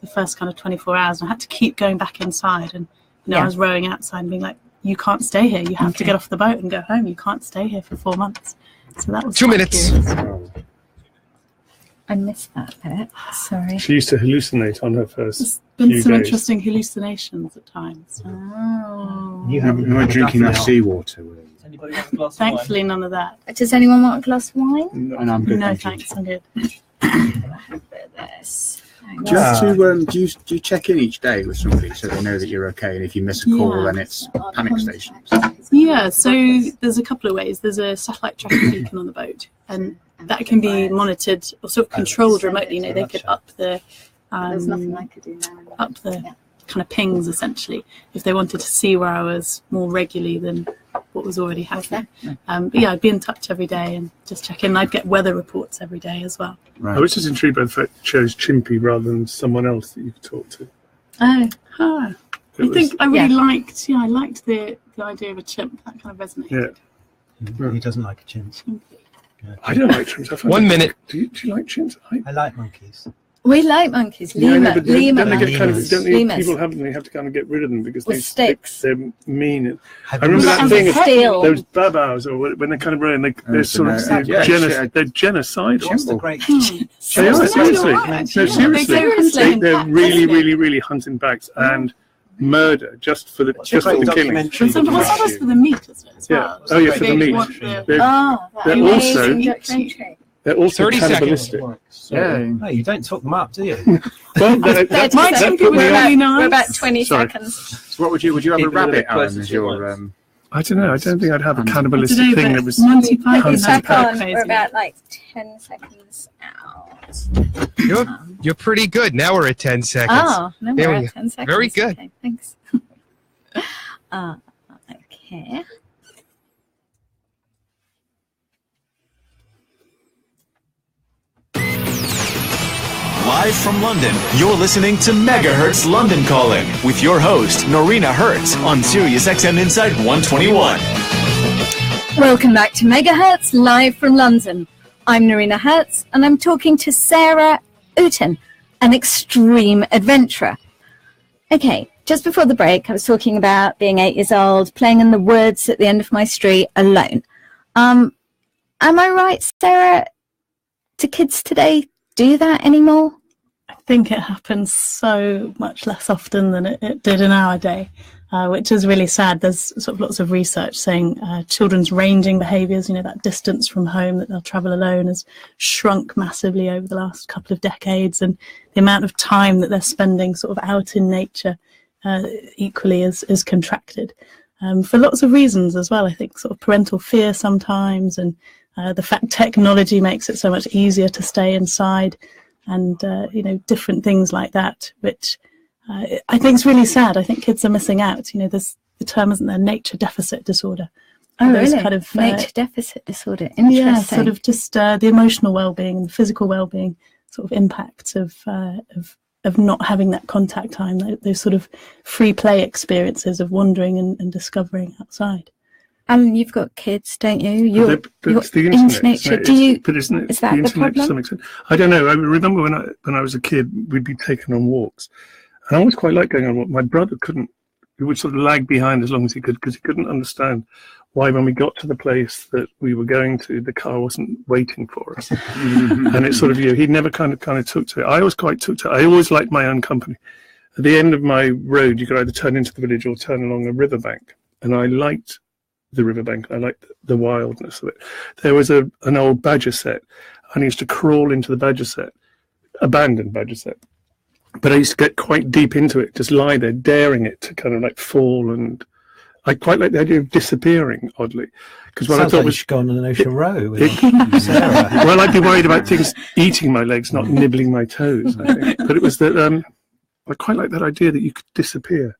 the first kind of 24 hours, and I had to keep going back inside. And I was rowing outside and being like, "You can't stay here. You have to get off the boat and go home. You can't stay here for 4 months." So that was 2 minutes. I missed that bit. Sorry. She used to hallucinate on her first There's been few some days. interesting hallucinations at times. Oh. You were drinking that seawater. Thankfully, none of that. Does anyone want a glass of wine? And I'm good. No, thank you. thanks. I'm good. Have a bit of this. Do you have to do you check in each day with somebody so they know that you're okay, and if you miss a call, then it's panic stations? Yeah, so there's a couple of ways. There's a satellite tracking beacon on the boat, and that can be monitored or sort of controlled remotely. They could up the kind of pings essentially if they wanted to see where I was more regularly than what was already happening. But yeah, I'd be in touch every day and just check in. I'd get weather reports every day as well. I was just intrigued by the fact you chose Chimpy rather than someone else that you could talk to. I think I really liked. Yeah, I liked the idea of a chimp. That kind of resonated. Yeah. He doesn't like a chimp. I don't like chimps. I find 1 minute. Do you like chimps? I like monkeys. We like monkeys. Don't they Lemur. people have to kind of get rid of them because With sticks. they're mean. I Have remember you that And thing of steel. those babas, or when they're kind of running, they're sort of they're genocidal. What's the great? They are, seriously. Right. No, seriously. Seriously. They're really, really, really hunting backs and murder just for the killing. But sometimes that's for the meat, isn't it? As Yeah. well? Oh yeah, for They the meat. want the- They're also 30 cannibalistic. Yeah. No, you don't talk them up, do you? Well, that Might some people put me are off. really nice. We're about 20 Sorry. seconds. So what would you have a Keep it a rabbit, bit Alan, closer as to your your I don't know. I don't think I'd have a I don't cannibalistic know, thing but that was Monty Python hunting had packs. crazy. We're about like 10 seconds out. You're pretty good. Now we're at 10 seconds. Oh, no, There we're we at 10 seconds. Very good. Okay, thanks. Okay. Live from London, you're listening to MegaHertz London Calling with your host, Noreena Hertz, on Sirius XM Insight 121. Welcome back to MegaHertz, live from London. I'm Noreena Hertz, and I'm talking to Sarah Outen, an extreme adventurer. Okay, just before the break, I was talking about being 8 years old, playing in the woods at the end of my street alone. Am I right, Sarah? Do kids today do that anymore? I think it happens so much less often than it did in our day, which is really sad. There's sort of lots of research saying children's ranging behaviours, that distance from home that they'll travel alone has shrunk massively over the last couple of decades, and the amount of time that they're spending sort of out in nature equally is contracted for lots of reasons as well. I think sort of parental fear sometimes, and the fact technology makes it so much easier to stay inside, and different things like that, which I think is really sad. I think kids are missing out. There's the term, isn't there, nature deficit disorder. Oh, Those really? kind of Nature deficit disorder. Interesting. yeah, sort of just the emotional well-being and the physical well-being sort of impacts of of not having that contact time, those sort of free play experiences of wandering and discovering outside. Alan, you've got kids, don't you? It's the internet. Is that the problem? To some extent? I don't know. I remember when I was a kid, we'd be taken on walks. And I always quite liked going on walks. My brother couldn't. He would sort of lag behind as long as he could, because he couldn't understand why, when we got to the place that we were going to, the car wasn't waiting for us. And it's sort of, he never kind of took to it. I always quite took to it. I always liked my own company. At the end of my road, you could either turn into the village or turn along a riverbank. And I liked the riverbank. I liked the wildness of it. There was an old badger set, and I used to crawl into the badger set, abandoned badger set. But I used to get quite deep into it, just lie there, daring it to kind of like fall. And I quite like the idea of disappearing, oddly. Because what I thought was go on an ocean row with Sarah. Well, I'd be worried about things eating my legs, not nibbling my toes, I think. But it was that I quite like that idea that you could disappear.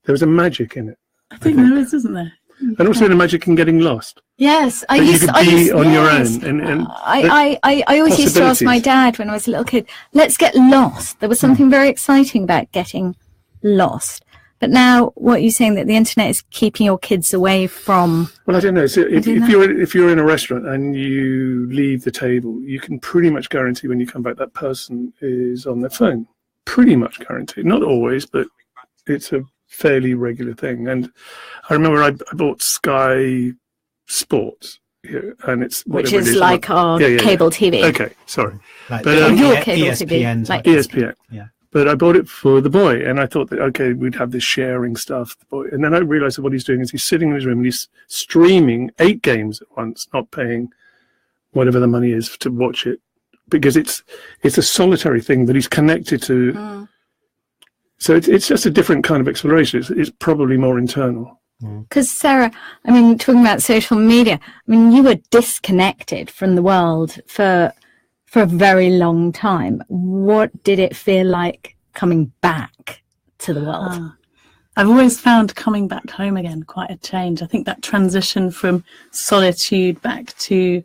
There was a magic in it. I think there is, isn't there? And also the magic in getting lost. Yes, I used to be on your own. And I always used to ask my dad when I was a little kid, let's get lost. There was something very exciting about getting lost. But now, what you're saying, that the internet is keeping your kids away from? Well, I don't know. So if you're in a restaurant and you leave the table, you can pretty much guarantee when you come back that person is on their phone. Pretty much guaranteed. Not always, but it's a fairly regular thing. And I remember I bought Sky Sports here, and it's which is like our cable TV. Okay, sorry, like but your cable ESPN, TV, like ESPN. Yeah. But I bought it for the boy, and I thought that, okay, we'd have this sharing stuff. The boy, and then I realized that what he's doing is he's sitting in his room and he's streaming 8 games at once, not paying whatever the money is to watch it, because it's a solitary thing that he's connected to. So it's just a different kind of exploration. It's probably more internal. Because Sarah, I mean, talking about social media, I mean, you were disconnected from the world for a very long time. What did it feel like coming back to the world? I've always found coming back home again quite a change. I think that transition from solitude back to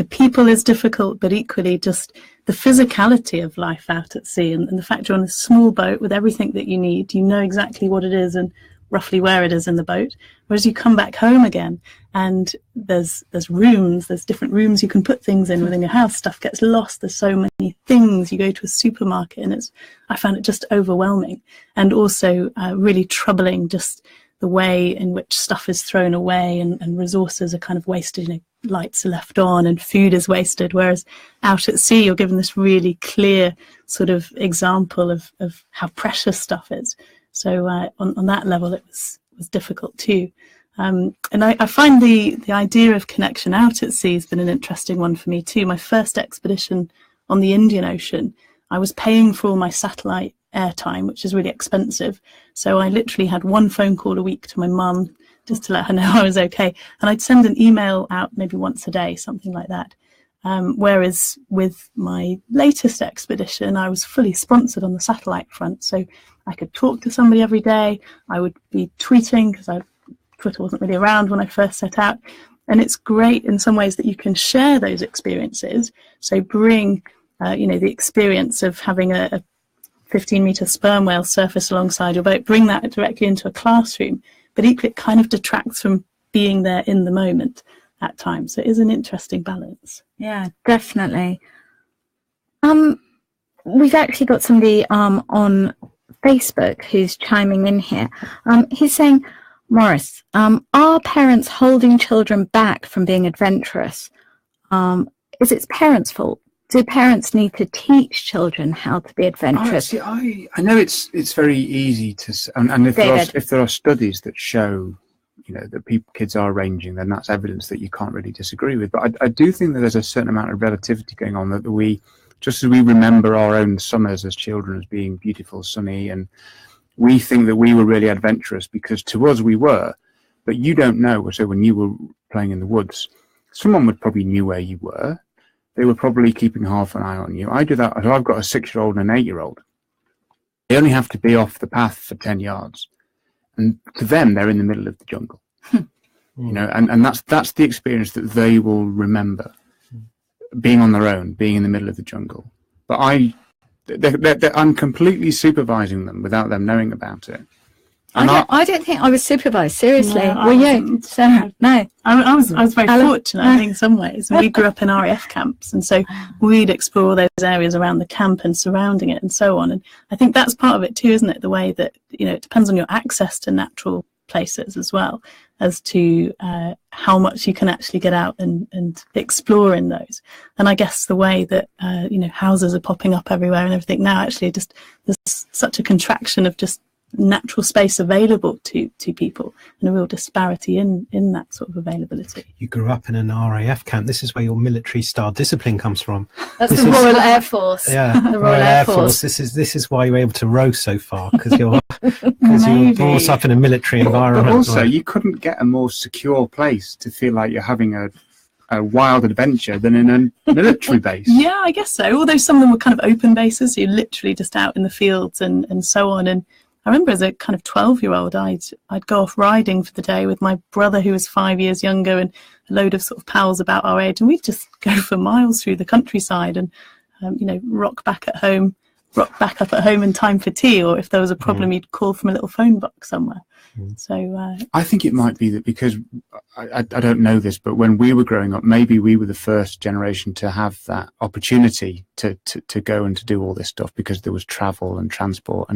people is difficult, but equally just the physicality of life out at sea, and the fact you're on a small boat with everything that you need. You know exactly what it is and roughly where it is in the boat. Whereas you come back home again, and there's different rooms you can put things in within your house. Stuff gets lost. There's so many things. You go to a supermarket, and I found it just overwhelming, and also really troubling, just the way in which stuff is thrown away and resources are kind of wasted. You know, lights are left on and food is wasted, whereas out at sea you're given this really clear sort of example of how precious stuff is. So on that level it was difficult too. And I find the idea of connection out at sea has been an interesting one for me too. My first expedition on the Indian Ocean, I was paying for all my satellite airtime, which is really expensive. So I literally had one phone call a week to my mum just to let her know I was okay. And I'd send an email out maybe once a day, something like that. Whereas with my latest expedition, I was fully sponsored on the satellite front. So I could talk to somebody every day. I would be tweeting, because Twitter wasn't really around when I first set out. And it's great in some ways that you can share those experiences. So bring, the experience of having a 15-meter sperm whale surface alongside your boat, bring that directly into a classroom. But equally, it kind of detracts from being there in the moment at times. So it is an interesting balance. Yeah, definitely. We've actually got somebody on Facebook who's chiming in here. He's saying, Morris, are parents holding children back from being adventurous? Is it parents' fault? Do parents need to teach children how to be adventurous? I know it's very easy to, and if there are studies that show, that kids are ranging, then that's evidence that you can't really disagree with. But I do think that there's a certain amount of relativity going on, that we, just as we remember our own summers as children as being beautiful, sunny, and we think that we were really adventurous because to us we were, but you don't know. So when you were playing in the woods, someone would probably knew where you were. They were probably keeping half an eye on you. I do that. So I've got a 6-year-old and an 8-year-old. They only have to be off the path for 10 yards. And to them, they're in the middle of the jungle. And that's the experience that they will remember, being on their own, being in the middle of the jungle. But I I'm completely supervising them without them knowing about it. I don't think I was supervised, seriously. No, Were you, Sarah? No. I was very Alan? fortunate, I think, in some ways. We grew up in RAF camps, and so we'd explore those areas around the camp and surrounding it and so on. And I think that's part of it too, isn't it? The way that, it depends on your access to natural places as well, as to how much you can actually get out and explore in those. And I guess the way that, houses are popping up everywhere and everything now, actually just there's such a contraction of just natural space available to people, and a real disparity in that sort of availability. You grew up in an RAF camp. This is where your military style discipline comes from. That's the Royal Air Force. Yeah, the Royal Air Force. This is why you're able to row so far, because you were brought up in a military environment. But also, you couldn't get a more secure place to feel like you're having a wild adventure than in a military base. Yeah, I guess so. Although some of them were kind of open bases, you're literally just out in the fields and so on. And I remember as a kind of 12-year-old, I'd go off riding for the day with my brother, who was 5 years younger, and a load of sort of pals about our age, and we'd just go for miles through the countryside and, rock back up at home in time for tea, or if there was a problem, you'd call from a little phone box somewhere. So I think it might be that because I don't know this, but when we were growing up, maybe we were the first generation to have that opportunity to go and to do all this stuff, because there was travel and transport,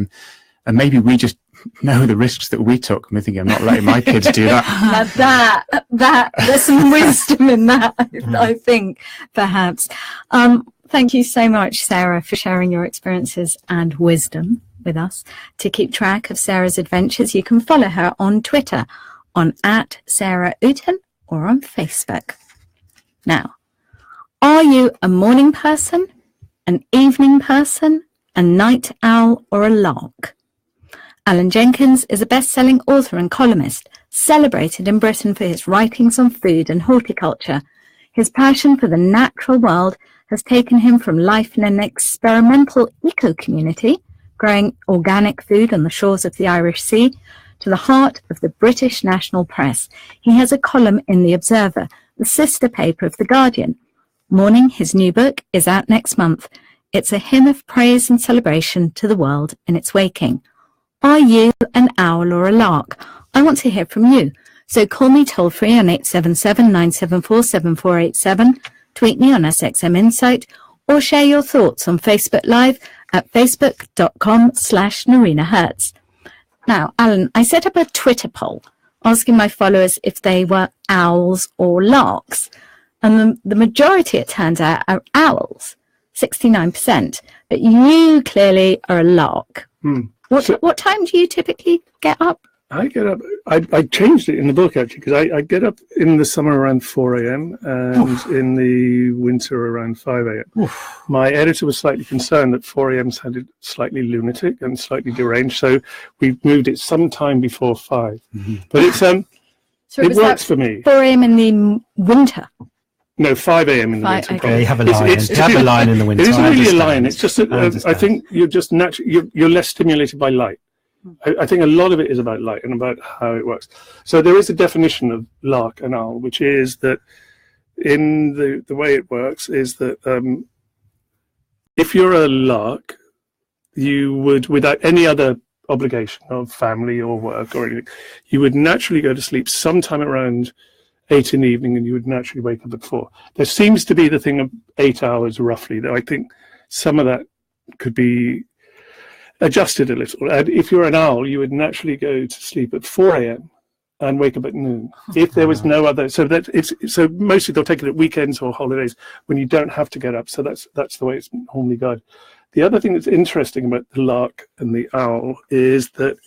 and maybe we just know the risks that we took. I'm thinking, I'm not letting my kids do that. That there's some wisdom in that, I think, perhaps. Thank you so much, Sarah, for sharing your experiences and wisdom with us. To keep track of Sarah's adventures, you can follow her on Twitter on @Sarah Outen or on Facebook. Now, are you a morning person, an evening person, a night owl, or a lark? Allan Jenkins is a best-selling author and columnist, celebrated in Britain for his writings on food and horticulture. His passion for the natural world has taken him from life in an experimental eco-community, growing organic food on the shores of the Irish Sea, to the heart of the British national press. He has a column in The Observer, the sister paper of The Guardian. Mourning his new book is out next month. It's a hymn of praise and celebration to the world in its waking. Are you an owl or a lark? I want to hear from you. So call me toll free on 877-974-7487, tweet me on SXM Insight, or share your thoughts on Facebook Live at facebook.com/Noreena Hertz. Now, Alan, I set up a Twitter poll asking my followers if they were owls or larks. And the majority, it turns out, are owls, 69%. But you clearly are a lark. What time do you typically get up? I get up. I changed it in the book, actually, because I get up in the summer around 4 a.m. and in the winter around 5 a.m. My editor was slightly concerned that 4 a.m. sounded slightly lunatic and slightly deranged, so we moved it sometime before 5. But it's So it works for me. 4 a.m. in the winter? No, 5 a.m. in the winter. Okay. Yeah, you have a lion. You have a lion in the winter. It isn't really a lion. It's just that I think you're just you're less stimulated by light. I think a lot of it is about light and about how it works. So there is a definition of lark and owl, which is that in the way it works is that if you're a lark, you would, without any other obligation of family or work or anything, you would naturally go to sleep sometime around 8 in the evening, and you would naturally wake up at 4. There seems to be the thing of 8 hours roughly, though I think some of that could be adjusted a little. And if you're an owl, you would naturally go to sleep at 4 a.m. and wake up at noon. If there was no other, so mostly they'll take it at weekends or holidays when you don't have to get up. So that's the way it's normally going. The other thing that's interesting about the lark and the owl is that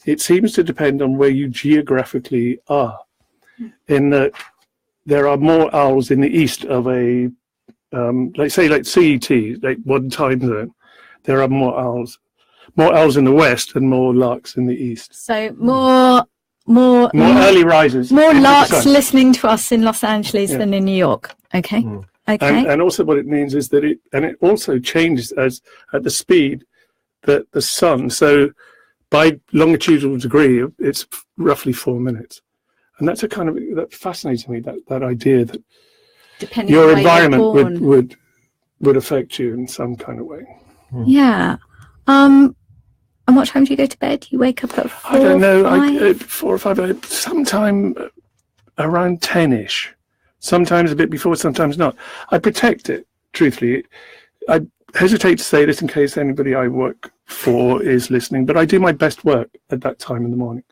it seems to depend on where you geographically are. In that there are more owls in the east of a, let's say like CET, like one time zone. There are more owls in the west and more larks in the east. So more early risers. More larks listening to us in Los Angeles than in New York. Okay. Okay. And also what it means is that it also changes at the speed that the sun. So by longitudinal degree, it's roughly 4 minutes. And that's that fascinates me, that idea that depending your on environment would affect you in some kind of way. Yeah. And what time do you go to bed? You wake up at 4? I don't know. 5? 4 or 5. Sometime around 10ish. Sometimes a bit before, sometimes not. I protect it. Truthfully, I hesitate to say this in case anybody I work for is listening, but I do my best work at that time in the morning.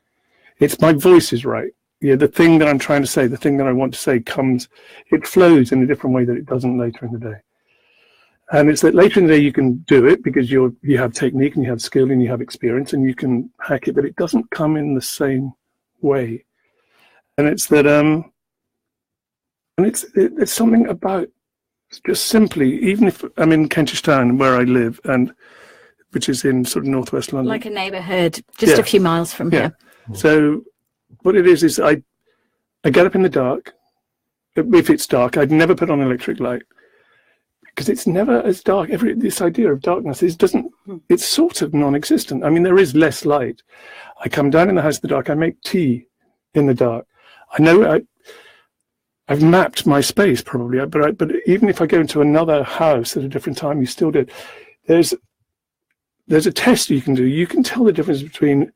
It's my voice is right. Yeah, the thing that I'm trying to say, the thing that I want to say it flows in a different way that it doesn't later in the day. And it's that later in the day you can do it because you have technique and you have skill and you have experience and you can hack it, but it doesn't come in the same way. And it's that, and it's something about just simply, even if I'm in Kentish Town where I live, and which is in sort of northwest London, like a neighbourhood, just a few miles from here. So what it is I get up in the dark. If it's dark, I'd never put on an electric light because it's never as dark. This idea of darkness it's sort of non-existent. I mean, there is less light. I come down in the house in the dark. I make tea in the dark. I know I've mapped my space probably, but even if I go into another house at a different time, you still do it. There's a test you can do. You can tell the difference between,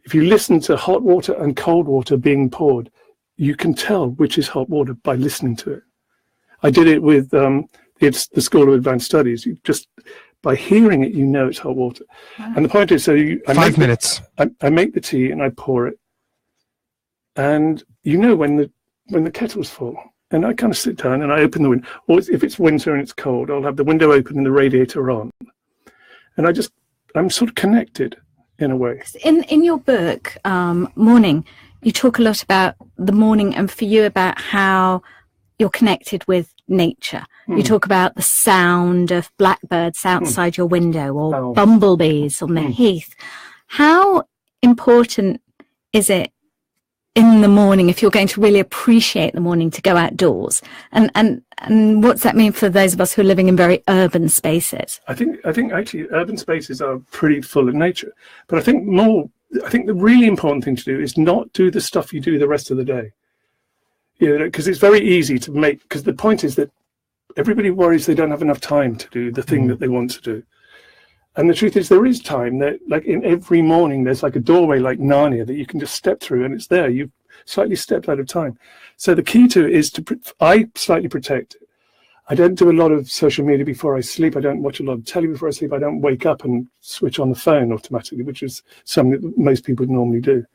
if you listen to hot water and cold water being poured, you can tell which is hot water by listening to it. I did it with it's the School of Advanced Studies. You just by hearing it, you know it's hot water. Wow. And the point is, I 5 minutes. I make the tea and I pour it, and you know when the kettle's full. And I kind of sit down and I open the window. Or if it's winter and it's cold, I'll have the window open and the radiator on, and I'm sort of connected in a way. In your book, Morning, you talk a lot about the morning and for you about how you're connected with nature. You talk about the sound of blackbirds outside your window or bumblebees on the heath. How important is it in the morning, if you're going to really appreciate the morning, to go outdoors? And what's that mean for those of us who are living in very urban spaces? I think actually urban spaces are pretty full of nature. But I think the really important thing to do is not do the stuff you do the rest of the day. Because it's very easy to make, because the point is that everybody worries they don't have enough time to do the thing that they want to do. And the truth is there is time. That, like in every morning, there's like a doorway like Narnia that you can just step through and it's there. You've slightly stepped out of time. So the key to it is I slightly protect it. I don't do a lot of social media before I sleep. I don't watch a lot of telly before I sleep. I don't wake up and switch on the phone automatically, which is something that most people normally do.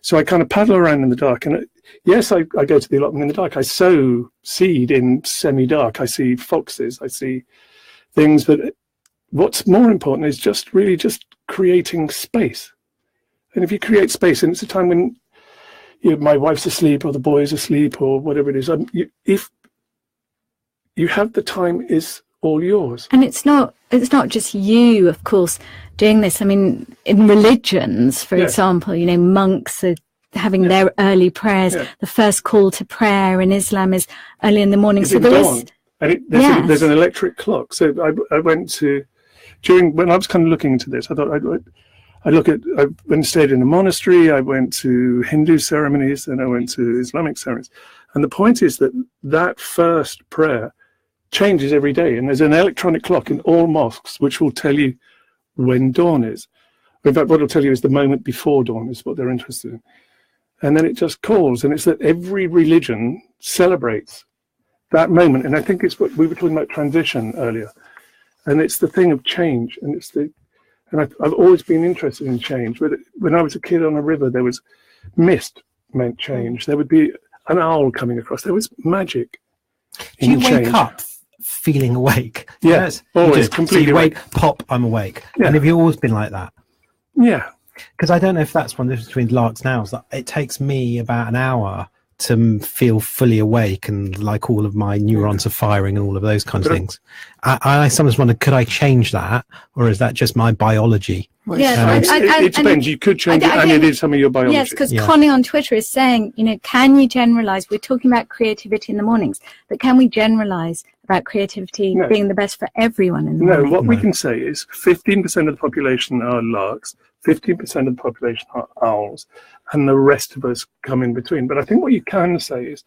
So I kind of paddle around in the dark. And yes, I go to the allotment in the dark. I sow seed in semi-dark. I see foxes. I see things. But what's more important is just creating space. And if you create space, and it's a time when my wife's asleep or the boy's asleep or whatever it is, if you have the time, is all yours. And it's not just you, of course, doing this. I mean, in religions, for example, monks are having their early prayers. The first call to prayer in Islam is early in the morning. So there's an electric clock. So I went to, when I was kind of looking into this, I thought I went and stayed in a monastery. I went to Hindu ceremonies and I went to Islamic ceremonies. And the point is that first prayer changes every day. And there's an electronic clock in all mosques which will tell you when dawn is. In fact, what it'll tell you is the moment before dawn is what they're interested in. And then it just calls. And it's that every religion celebrates that moment. And I think it's what we were talking about, transition earlier. And it's the thing of change. And I've always been interested in change. But when I was a kid on a river, there was mist meant change. There would be an owl coming across. There was magic. Do you wake up feeling awake? Yes, always completely so you wake, pop, I'm awake. Yeah. And have you always been like that? Yeah. Because I don't know if that's one difference between larks and owls. It takes me about an hour to feel fully awake and like all of my neurons are firing and all of those kinds of things. I sometimes wonder, could I change that, or is that just my biology? Well, it depends. You could change it, and it is some of your biology. Yes, because Connie on Twitter is saying, can you generalize? We're talking about creativity in the mornings, but can we generalize about creativity being the best for everyone in the morning? What we can say is 15% of the population are larks, 15% of the population are owls, and the rest of us come in between. But I think what you can say is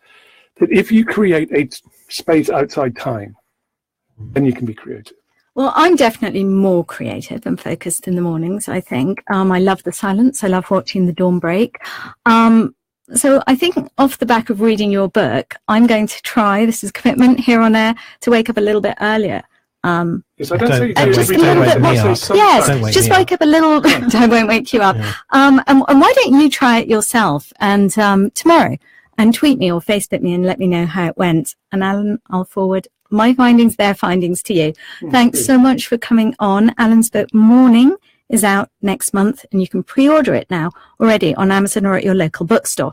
that if you create a space outside time, then you can be creative. Well, I'm definitely more creative and focused in the mornings, I think. I love the silence. I love watching the dawn break. So I think off the back of reading your book, I'm going to try, this is a commitment here on air, to wake up a little bit earlier. Yes, I don't say just a little bit more. Yes, just wake up a little. I won't wake you up. Yeah. And why don't you try it yourself and tomorrow, and tweet me or Facebook me and let me know how it went. And Allan, I'll forward my findings, their findings to you. Thanks so much for coming on. Allan's book Morning is out next month, and you can pre-order it now already on Amazon or at your local bookstore.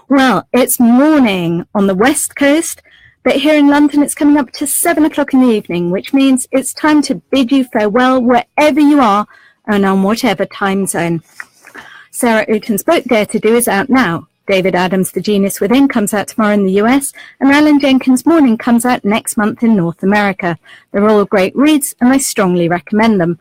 Well, it's morning on the West Coast, but here in London it's coming up to 7 o'clock in the evening, which means it's time to bid you farewell wherever you are and on whatever time zone. Sarah Outen's book, Dare to Do, is out now. David Adams' The Genius Within comes out tomorrow in the US, and Allan Jenkins' Morning comes out next month in North America. They're all great reads, and I strongly recommend them.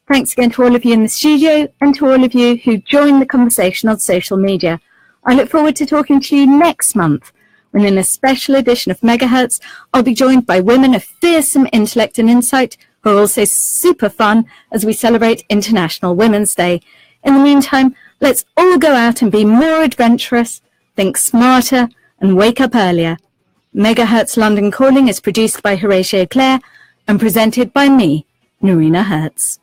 Thanks again to all of you in the studio and to all of you who joined the conversation on social media. I look forward to talking to you next month, when in a special edition of MegaHertz, I'll be joined by women of fearsome intellect and insight who are also super fun as we celebrate International Women's Day. In the meantime, let's all go out and be more adventurous, think smarter, and wake up earlier. MegaHertz London Calling is produced by Horatio Clare and presented by me, Noreena Hertz.